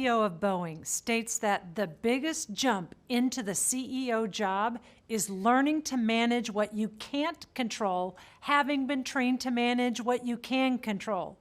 CEO of Boeing states that the biggest jump into the CEO job is learning to manage what you can't control, having been trained to manage what you can control.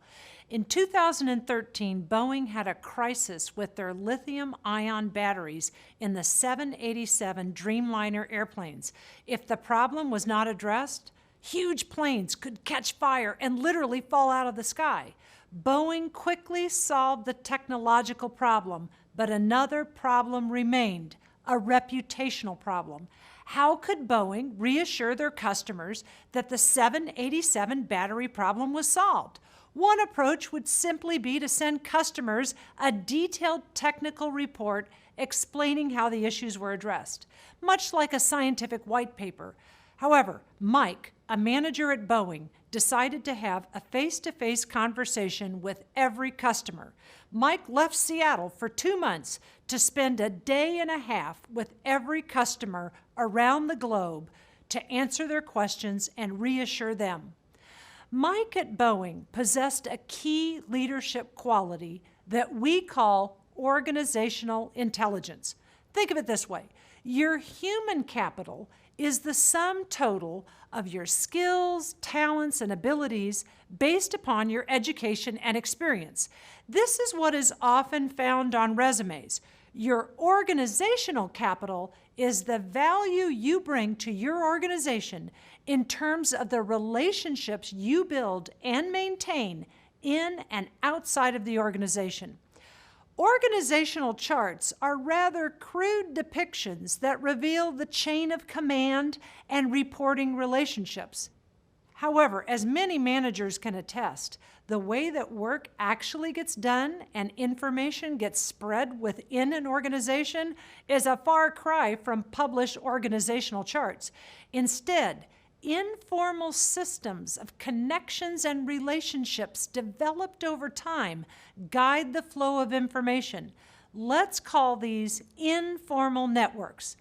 In 2013, Boeing had a crisis with their lithium-ion batteries in the 787 Dreamliner airplanes. If the problem was not addressed, huge planes could catch fire and literally fall out of the sky. Boeing quickly solved the technological problem, but another problem remained, a reputational problem. How could Boeing reassure their customers that the 787 battery problem was solved? One approach would simply be to send customers a detailed technical report explaining how the issues were addressed, much like a scientific white paper. However, Mike, a manager at Boeing, decided to have a face-to-face conversation with every customer. Mike left Seattle for 2 months to spend a day and a half with every customer around the globe to answer their questions and reassure them. Mike at Boeing possessed a key leadership quality that we call organizational intelligence. Think of it this way. Your human capital is the sum total of your skills, talents, and abilities based upon your education and experience. This is what is often found on resumes. Your organizational capital is the value you bring to your organization in terms of the relationships you build and maintain in and outside of the organization. Organizational charts are rather crude depictions that reveal the chain of command and reporting relationships. However, as many managers can attest, the way that work actually gets done and information gets spread within an organization is a far cry from published organizational charts. Instead, informal systems of connections and relationships developed over time guide the flow of information. Let's call these informal networks.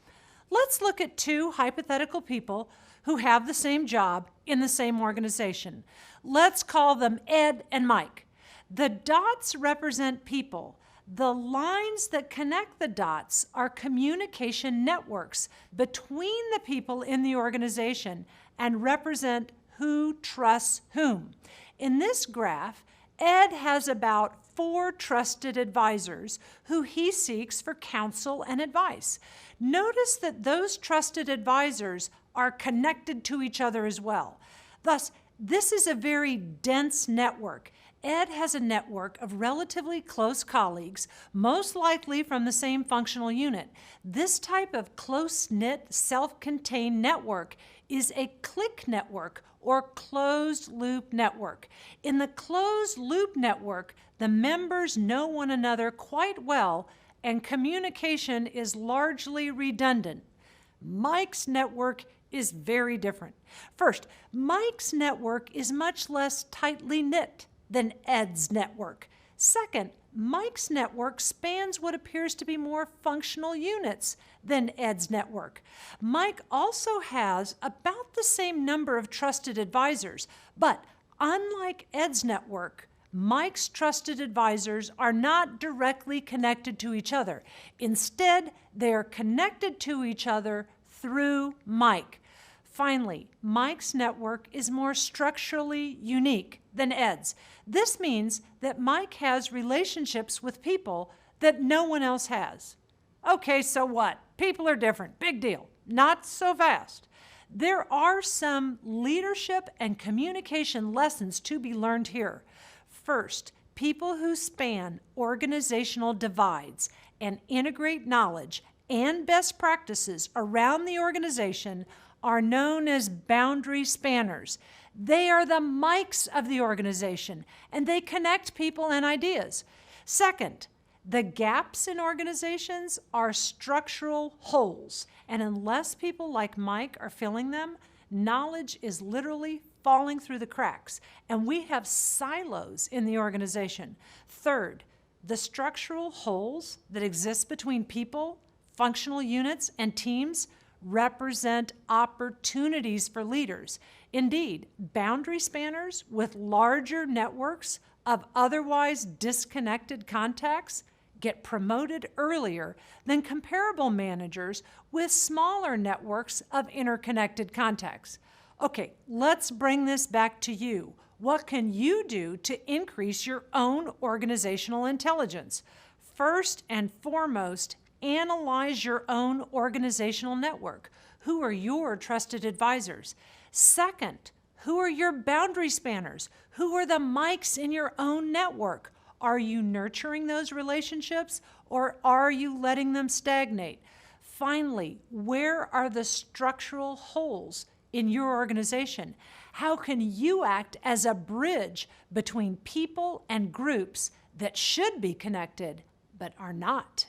Let's look at 2 hypothetical people who have the same job in the same organization. Let's call them Ed and Mike. The dots represent people. The lines that connect the dots are communication networks between the people in the organization and represent who trusts whom. In this graph, Ed has about 4 trusted advisors who he seeks for counsel and advice. Notice that those trusted advisors are connected to each other as well. Thus, this is a very dense network. Ed has a network of relatively close colleagues, most likely from the same functional unit. This type of close-knit, self-contained network is a clique network or closed-loop network. In the closed-loop network, the members know one another quite well and communication is largely redundant. Mike's network is very different. First, Mike's network is much less tightly knit than Ed's network. Second, Mike's network spans what appears to be more functional units than Ed's network. Mike also has about the same number of trusted advisors, but unlike Ed's network, Mike's trusted advisors are not directly connected to each other. Instead, they are connected to each other through Mike. Finally, Mike's network is more structurally unique than Ed's. This means that Mike has relationships with people that no one else has. Okay, so what? People are different. Big deal. Not so fast. There are some leadership and communication lessons to be learned here. First, people who span organizational divides and integrate knowledge and best practices around the organization are known as boundary spanners. They are the Mikes of the organization, and they connect people and ideas. Second, the gaps in organizations are structural holes, and unless people like Mike are filling them, knowledge is literally falling through the cracks, and we have silos in the organization. Third, the structural holes that exist between people, functional units, and teams represent opportunities for leaders. Indeed, boundary spanners with larger networks of otherwise disconnected contacts get promoted earlier than comparable managers with smaller networks of interconnected contacts. Okay, let's bring this back to you. What can you do to increase your own organizational intelligence? First and foremost, analyze your own organizational network. Who are your trusted advisors? Second, who are your boundary spanners? Who are the mics in your own network? Are you nurturing those relationships or are you letting them stagnate? Finally, where are the structural holes in your organization? How can you act as a bridge between people and groups that should be connected but are not?